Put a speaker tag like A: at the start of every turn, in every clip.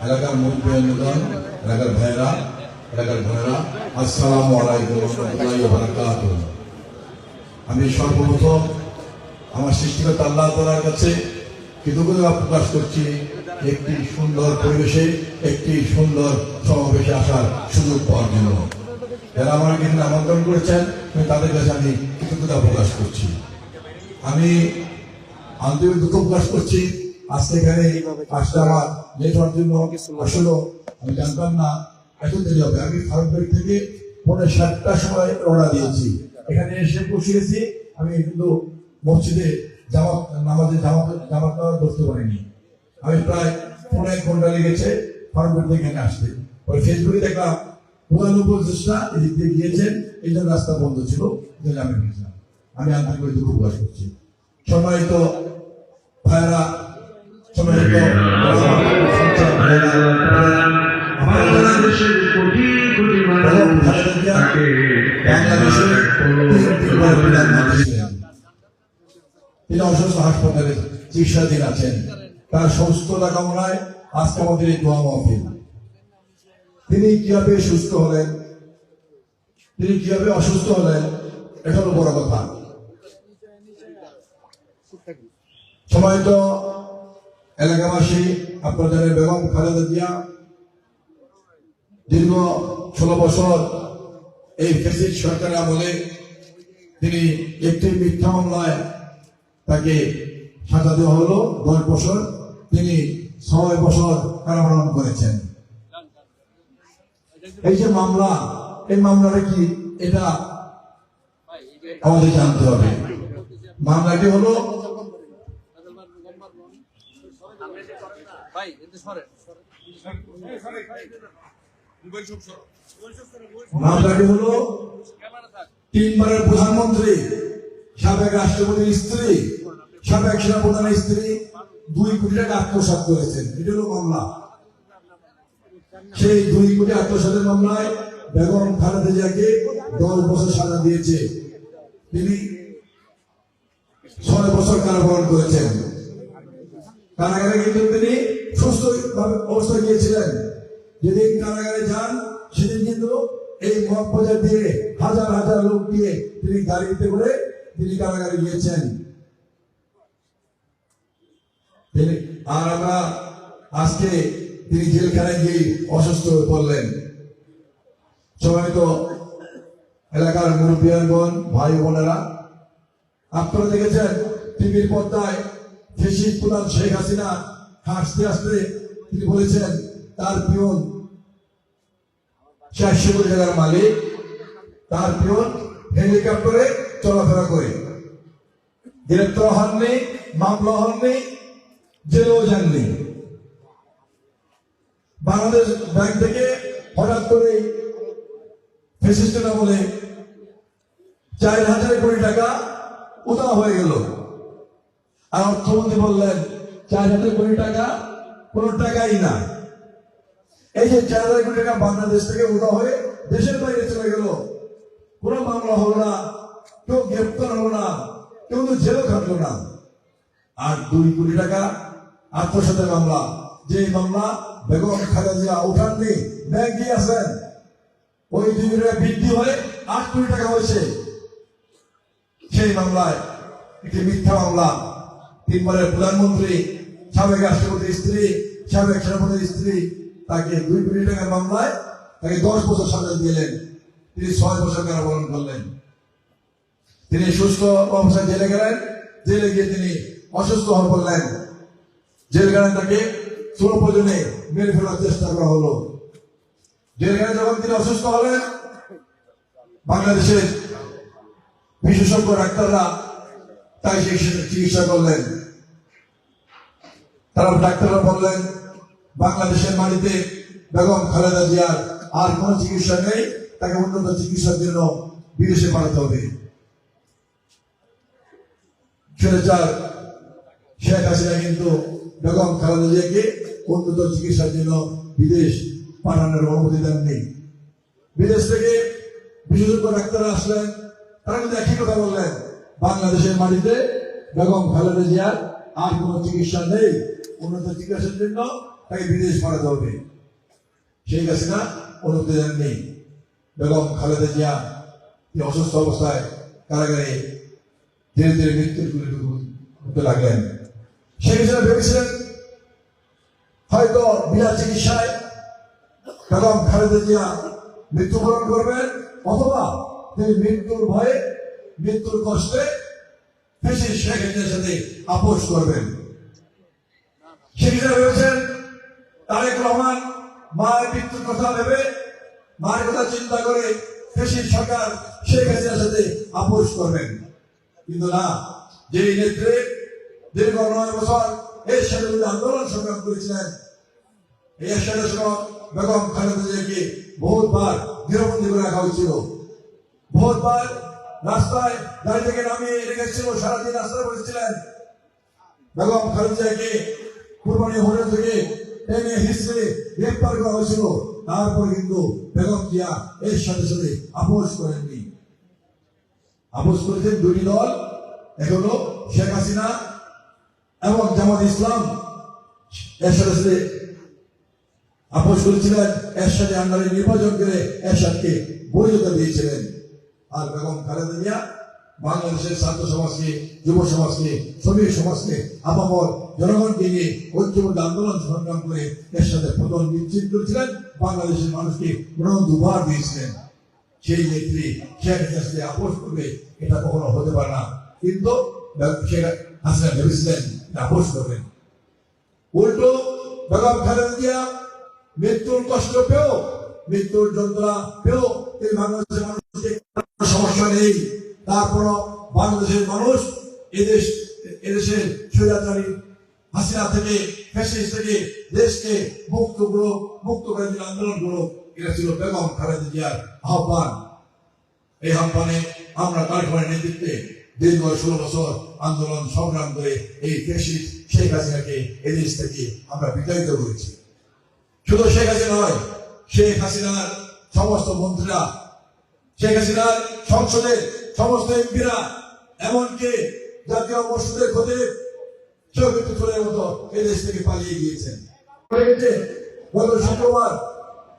A: এলাকার মুরব্বিয়ান, এলাকার ভাইয়েরা, এলাকার বোনেরা, আসসালামু আলাইকুম ওয়া রাহমাতুল্লাহি ওয়া বারাকাতুহু। আমি সর্বপ্রথম আমার সৃষ্টিকর্তা আল্লাহ তাআলার কাছে কৃতজ্ঞতা প্রকাশ করছি একটি সুন্দর পরিবেশে, একটি সুন্দর সমাবেশে আসার সুযোগ পাওয়ার জন্য। যারা আমাকে এখানে আমন্ত্রণ করেছেন তাদের কাছে আমি কৃতজ্ঞতা প্রকাশ করছি। আমি আন্তরিক দুঃখ প্রকাশ করছি আজকে এখানে আসলে আমার লেট হওয়ার জন্য। আসলে আমি জানতাম না এত দেরি হবে। আমি ফারুকবাড়ি থেকে 7:30টার সময় রওনা দিয়েছি, এখানে এসে পৌঁছেছি। আমি কিন্তু মসজিদে জামাত ধরতে পারিনি। আমি প্রায় 1.5 ঘন্টা লেগেছে ফারুকবাড়ি থেকে এখানে আসতে। ওই ফেসবুকে দেখলাম প্রধান উপদেষ্টা এদিক দিয়ে গিয়েছেন, এই জন্য রাস্তা বন্ধ ছিল, আমি গেছিলাম। আমি আন্তরিক দুঃখ প্রকাশ করছি। সম্মানিত ভাইয়েরা, সম্মানিত বাংলাদেশের তিনি অসুস্থ হাসপাতালে চিকিৎসাধীন আছেন। তার সুস্থতা কামনায় আজকে আমাদের এই দোয়া মাহফিল। তিনি কিভাবে সুস্থ হলেন, তিনি কিভাবে অসুস্থ হলেন, এটা হলো বড় কথা। সম্মানিত এলাকাবাসী, আপনারা জানেন বেগম খালেদা জিয়া দীর্ঘ 16 বছর এই ফ্যাসিস্ট সরকারের আমলে তিনি একটি মিথ্যা মামলায় তাকে সাজা দেওয়া হলো 10 বছর। তিনি 6 বছর কারাবরণ করেছেন। এই যে মামলা, এই মামলাটা কি এটা আমাদের জানতে হবে। মামলাটি হলো মামলাটি হলো 3 বারের প্রধানমন্ত্রী, সাবেক রাষ্ট্রপতির স্ত্রী, সাবেক সেনাপ্রধানের স্ত্রী 2 কোটি টাকা আত্মসাৎ করেছেন। এটা হলো মামলা। সেই 2 কোটি আত্মসাতের মামলায় বেগম খালেদা জিয়াকে 10 বছর সাজা দিয়েছে। তিনি 6 বছর কারাবরণ করেছেন। কারাগারে কিন্তু তিনি সুস্থ অবস্থায় গিয়েছিলেন। যেদিন কারাগারে যান সেদিন কিন্তু এই মহাপ্রজার দিয়ে হাজার হাজার লোক দিয়ে তিনি গাড়িতে করে তিনি কারাগারে গিয়েছেন। আর আমরা আজকে তিনি জেলখানায় গিয়ে অসুস্থ হয়ে পড়লেন। সম্মানিত এলাকার মুরব্বিয়ানগণ, ভাই বোনেরা, আপনারা দেখেছেন টিভির পর্দায় ফ্যাসিস্ট প্রধান শেখ হাসিনা হাসতে হাসতে তিনি বলেছেন তার পিয়ন 400 কোটি টাকার মালিক, তার পিয়ন হেলিকপ্টারে চলাফেরা করে। গ্রেপ্তার হননি, মামলা হননি, জেলেও যাননি। বাংলাদেশ ব্যাংক থেকে হঠাৎ করে ফ্যাসিস্টরা বলে 4000 কোটি টাকা উধাও হয়ে গেল। আর অর্থমন্ত্রী বললেন 4000 কোটি টাকা কোনো টাকাই না। এই যে 4000 কোটি টাকা বাংলাদেশ থেকে উধাও হয়ে দেশের বাইরে চলে গেল, কোনো মামলা হলো না, কেউ গ্রেপ্তার হলো না, কেউ তো জেলও খাটলো না। আর 2 কোটি টাকা আত্মসাতের মামলা, যে মামলা বেগম খালেদা জিয়া উঠাননি, ব্যাংকে আছেন, ওই 2 কোটি টাকা বৃদ্ধি হয়ে 8 কোটি টাকা হয়েছে। সেই মামলায় একটি মিথ্যা মামলা, 3 বারের প্রধানমন্ত্রী, সাবেক রাষ্ট্রপতির স্ত্রী, সাবেক সেনাপতির স্ত্রী, তাকে 2 কোটি টাকার মামলায় তাকে 10 বছর সাজা দিলেন। তিনি 6 বছর কারাবরণ করলেন। তিনি সুস্থ অবস্থায় জেলে গেলেন। জেলে গিয়ে তিনি অসুস্থ হয়ে পড়লেন। জেলখানায় তাকে প্রয়োজনে মেরে ফেলার চেষ্টা করা হলো। জেলখানায় যখন তিনি অসুস্থ হলেন, বাংলাদেশের বিশেষজ্ঞ ডাক্তাররা তাই চিকিৎসা করলেন। তারা ডাক্তাররা বললেন বাংলাদেশের মাটিতে বেগম খালেদা জিয়ার আর কোন চিকিৎসা নেই, তাকে উন্নত চিকিৎসার জন্য বিদেশে পাঠাতে হবে। শেখ হাসিনা কিন্তু বেগম খালেদা জিয়াকে উন্নত চিকিৎসার জন্য বিদেশ পাঠানোর অনুমতি দেননি। বিদেশ থেকে বিশেষজ্ঞ ডাক্তাররা আসলেন, তারা কিন্তু একই কথা বললেন, বাংলাদেশের মাটিতে বেগম খালেদা জিয়ার আর কোন চিকিৎসা নেই, উন্নত চিকিৎসার জন্য তাকে বিদেশ পাঠাতে হবে। সেই হাসিনা অনুমতি দেননি। বেগম খালেদা জিয়া তিনি অসুস্থ অবস্থায় কারাগারে ধীরে ধীরে মৃত্যুর কুলে ঢুকতে লাগলেন। সেই হিসেবে ভেবেছিলেন হয়তো বিনা চিকিৎসায় বেগম খালেদা জিয়া মৃত্যুবরণ করবেন, অথবা তিনি মৃত্যুর ভয়ে মৃত্যুর কষ্টে ফ্যাসিস্ট শেখ হাসিনার সাথে আপোষ করবেন। সেই হিসেবে ভেবেছেন তারেক রহমান মায়ের মৃত্যুর কথা ভেবে, মায়ের কথা চিন্তা করে ফ্যাসিস্ট সরকার শেখ হাসিনার সাথে আপোষ করবেন। কিন্তু না, যেই নেত্রী দীর্ঘ 9 বছর এরশাদের বিরুদ্ধে আন্দোলন সংগ্রাম করেছিলেন, এই এরশাদের সময় বেগম খালেদা জিয়াকে বহুতবার গৃহবন্দী করে রাখা হয়েছিল, বহুতবার রাস্তায় গাড়ি থেকে নামিয়ে রেখেছিল, সারাদিন রাস্তায় বসেছিলেন। বেগম খালেদা জিয়াকে কুরবানি হোটেল থেকে টেনে হিসেবে গ্রেপ্তার করা হয়েছিল। তারপরে কিন্তু বেগম জিয়া এর সাথে সাথে আপোষ করেননি। আপোষ করেছেন দুটি দল, এক হলো শেখ হাসিনা এবং জামাত ইসলাম। এর সাথে সাথে আপোষ করেছিলেন, এর সাথে আন্ডারে নির্বাচন করে এরশাদকে বৈধতা দিয়েছিলেন। আর বেগম খালেদা জিয়া বাংলাদেশের ছাত্র সমাজকে, যুব সমাজকে, শ্রমিক সমাজকে, আপামর জনগণকে নিয়ে ঐক্যবদ্ধ আন্দোলন সংগ্রাম করে এর সাথে পতন নিশ্চিত করেছিলেন, বাংলাদেশের মানুষকে গ্রহণ উপহার দিয়েছিলেন। সেই নেত্রী শেখ হাসিনার সাথে আপোষ করবে, এটা কখনো হতে পারে না। কিন্তু শেখ হাসিনা ভেবেছিলেন আপোষ করবেন। উল্টো বেগম খালেদা জিয়া মৃত্যুর কষ্ট পেও, মৃত্যুর যন্ত্রণা পেও এই বাংলাদেশের মানুষকে সমস্যা নেই। তারপরও বাংলাদেশের মানুষ এদেশের স্বৈরাচারী হাসিনা থেকে, ফ্যাসিস্ট থেকে দেশকে মুক্ত করে দিল, আন্দোলন করো। এটা ছিল বেগম খালেদা জিয়ার আহ্বান। এই আহ্বানে আমরা কারখানার নেতৃত্বে দীর্ঘ 16 বছর আন্দোলন সংগ্রাম করে এই ফ্যাসিস্ট শেখ হাসিনাকে এদেশ থেকে আমরা বিতাড়িত করেছি। শুধু শেখ হাসিনা নয়, শেখ হাসিনার সমস্ত মন্ত্রীরা, শেখ হাসিনার সংসদের সমস্ত এমপিরা, এমনকি জাতীয় মসজিদের খতিব শহীদ চুলের মতো এদেশ থেকে পালিয়ে গিয়েছেন। গত শুক্রবার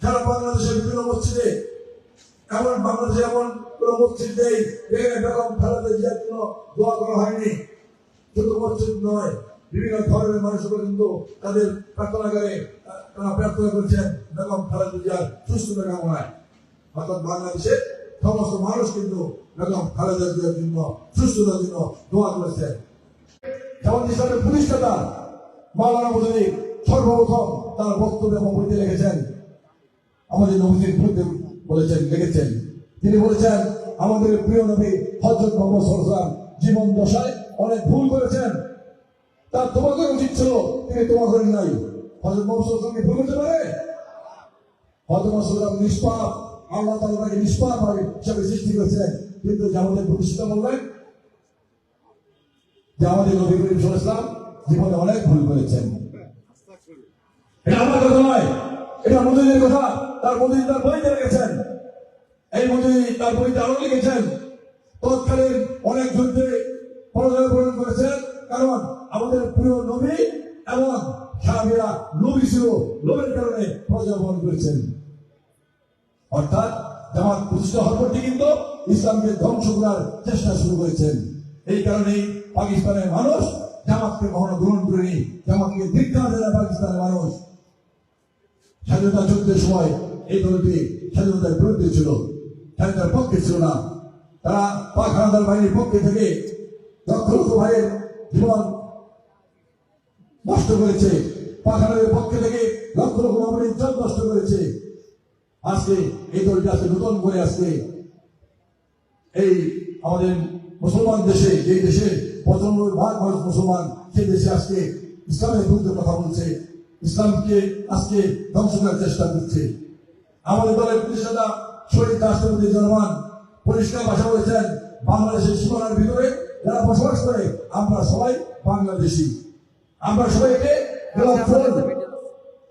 A: সারা বাংলাদেশের বিভিন্ন মসজিদে, বাংলাদেশে এমন কোন মসজিদ নেই যেখানে বেগম খালেদা জিয়ার জন্য দোয়া করা হয়নি। শুধু মসজিদ নয়, বিভিন্ন ধর্মের মানুষরা কিন্তু তাদের প্রার্থনাগারে তারা প্রার্থনা করেছেন বেগম খালেদা জিয়ার সুস্থতা কামনায়। অর্থাৎ বাংলাদেশের সমস্ত মানুষ কিন্তু বেগম খালেদা জিয়ার জন্য সুস্থতার জন্য দোয়া করেছেন। জামাত ইসলামের প্রতিষ্ঠাতা মাওলানা মজুমদার সর্বপ্রথম তার বক্তব্য এবং বইতে লিখেছেন, আমাদের নবীজির বিরুদ্ধে বলেছেন, লিখেছেন। তিনি বলেছেন আমাদের প্রিয় নবী হযরত মুহাম্মদ সাল্লাল্লাহু আলাইহি ওয়াসাল্লাম জীবন দশায় অনেক ভুল করেছেন, তার তোবা করা উচিত ছিল, তিনি তোবা করেন নাই। হযরত মুহাম্মদ সাল্লাল্লাহু আলাইহি ওয়াসাল্লাম ভুল করতে পারে? হযরত মুহাম্মদ সাল্লাল্লাহু আলাইহি ওয়াসাল্লাম নিষ্পাপ, আল্লাহ তাআলা তাকে নিষ্পাপ হিসেবে সৃষ্টি করেছেন। কিন্তু জামাতের প্রতিষ্ঠাতা বললেন যে আমাদের নবী করিম সাল্লাল্লাহু আলাইহি ওয়াসাল্লাম জীবনে অনেক ভুল করেছেন। এটা আমার কথা নয়, এটা মজুদের কথা। তার মজুদি তার বইতে লিখেছেন। এই মজুদি তার বইতে আরো লিখেছেন তৎকালীন অনেক যুদ্ধে পরাজয় বরণ করেছেন, কারণ আমাদের প্রিয় নবী এবং সাহাবীরা নবী ছিল, নবীর কারণে পরাজয় বরণ করেছেন। অর্থাৎ জামাত প্রতিষ্ঠা হওয়ার পর কিন্তু ইসলামকে ধ্বংস করার চেষ্টা শুরু করেছেন। এই কারণেই পাকিস্তানের মানুষ জামাতকে কখনো গ্রহণ করেনি, জামাতকে ধিক্কার দেয় পাকিস্তানের মানুষ। স্বাধীনতা যুদ্ধের সময় এই দলটি স্বাধীনতার বিরুদ্ধে ছিল, স্বাধীনতার পক্ষে ছিল না। তারা পাক হানাদার বাহিনীর পক্ষে থেকে লক্ষ লক্ষ ভাইয়ের জীবন নষ্ট করেছে, পাক হানাদারের পক্ষে থেকে লক্ষ লক্ষ মামুনের ইজ্জত নষ্ট করেছে। আজকে এই দলটি আজকে নতুন করে আজকে এই আমাদের মুসলমান দেশে, যে দেশে 95% মানুষ মুসলমান, সেই দেশে আজকে ইসলামের বিরুদ্ধে কথা বলছে, ইসলামকে আজকে ধ্বংস করার চেষ্টা করছে। আমাদের দলের প্রতিষ্ঠাতা শহীদ রাষ্ট্রপতি জনমান পরিষ্কার ভাষা বলেছেন, বাংলাদেশের সীমানার ভিতরে যারা বসবাস করে আমরা সবাই বাংলাদেশি। আমরা সবাইকে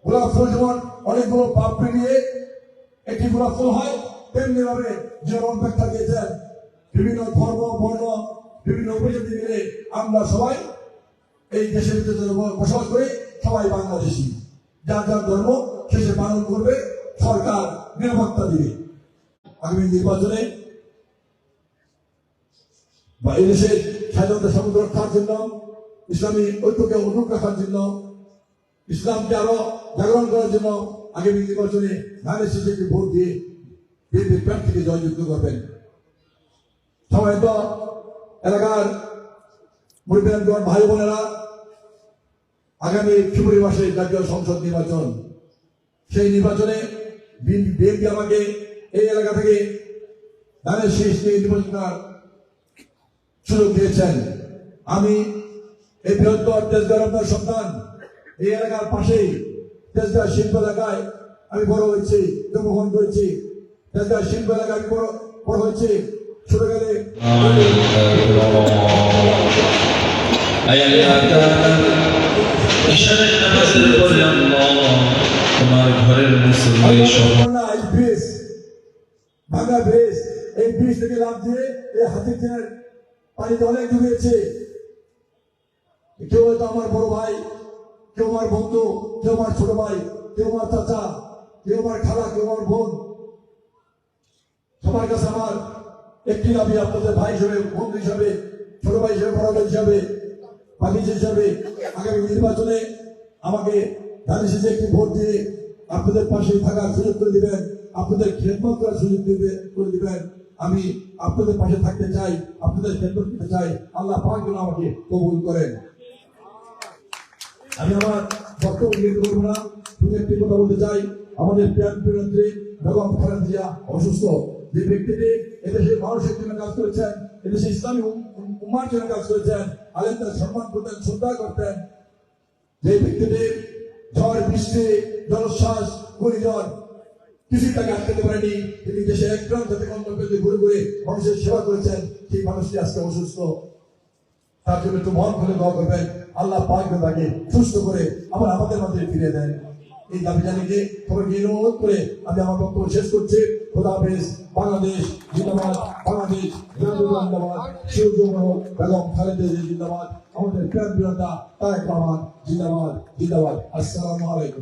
A: গোলাপ ফুল যেমন অনেকগুলো পাপড়ি নিয়ে একটি গোলাপ ফুল হয়, তেমনি ভাবে যেমন ব্যাখ্যা দিয়েছেন বিভিন্ন ধর্ম, বর্ণ, বিভিন্ন উপজাতি মিলে আমরা সবাই এই দেশের ভিতরে বসবাস করি, সবাই বাংলাদেশি, যার যার ধর্ম শেষে পালন করবে, সরকার নিরাপত্তা দিবে। আগামী নির্বাচনে বা এদেশের স্বাধীনতা সমুদ্র রক্ষার জন্য, ইসলামী ঐক্যকে অটুট রাখার জন্য, ইসলামকে আরো জাগরণ করার জন্য আগামী নির্বাচনে ধানের শেষে একটি ভোট দিয়ে বিএনপির প্রার্থীকে জয়যুক্ত করবেন। সবাই তো এলাকার মুরব্বিয়ানগণ, ভাই বোনেরা, আগামী ফেব্রুয়ারি মাসে জাতীয় সংসদ নির্বাচন, সেই নির্বাচনে বিএনপি আমাকে এই এলাকা থেকে ধানের শীষ নিয়ে নির্বাচন করার সুযোগ দিয়েছেন। আমি এই বৃহত্তর তেজগাঁও আপনার সন্তান, এই এলাকার পাশেই তেজগাঁও শিল্প এলাকায় আমি বড় হয়েছি, জন্মগ্রহণ করেছি। তেজগাঁও শিল্প এলাকায় আমি বড় হয়েছি। ছোট গেলে
B: তোমার ঘরের মুসলিম
A: ভাঙা ব্রিজ, এই ব্রিজ থেকে লাভ দিয়ে এই হাতির দিনের পানিতে অনেক ডুবেছে। কেউ হয়তো আমার বড় ভাই, কেউ আমার বন্ধু, কেউ আমার ছোট ভাই, কেউ আমার চাচা, কেউ আমার খালা, কেউ আমার বোন। সবার কাছে আমার একটি দাবি, আপনাদের ভাই হিসেবে, বন্ধু হিসাবে, ছোট ভাই হিসেবে, বড় ভাই হিসাবে, বাগিচা হিসাবে আগামী নির্বাচনে আমাকে ধানের শীষে একটি ভোট দিয়ে আপনাদের পাশে থাকার সুযোগ করে দিবেন, আপনাদের খেদমত করার সুযোগ করে দিবেন। আমি আপনাদের পাশে থাকতে চাই, আপনাদের খেদমত করতে চাই। আল্লাহ পাক যেন আমাকে কবুল করেন। আমি আমার বক্তব্য দীর্ঘ করবো না, শুধু একটি কথা বলতে চাই। আমাদের প্রিয়নেত্রী বেগম খালেদা জিয়া অসুস্থ। যে ব্যক্তিটি এদেশের মানুষের জন্য কাজ করেছেন, এদেশে ইসলামী উম্মার জন্য কাজ করেছেন, আলেমদের সম্মান করতেন, শ্রদ্ধা করতেন, যে ব্যক্তিটি ঝড় বৃষ্টি জলোচ্ছ্বাস ঘূর্ণিঝড় কিছুই তাকে আটকাতে পারেনি, তিনি দেশের এক প্রান্ত থেকে অন্য প্রান্তে ঘুরে ঘুরে মানুষের সেবা করেছেন, সেই মানুষটি আজকে অসুস্থ। তার জন্য একটু মন খুলে দোয়া করবেন, আল্লাহ পাক তাকে সুস্থ করে আবার আমাদের মধ্যে ফিরে দেন। এই দাবি জানিয়ে সবাইকে অনুরোধ করে আমি আমার বক্তব্য শেষ করছি। খোদা হাফেজ। বাংলাদেশ জিন্দাবাদ, বাংলাদেশ জিন্দাবাদ, বেগম খালেদা জিন্দাবাদ, আমাদের প্রিয় বিরোধী তারেক রহমান জিন্দাবাদ, জিন্দাবাদ। আসসালামু আলাইকুম।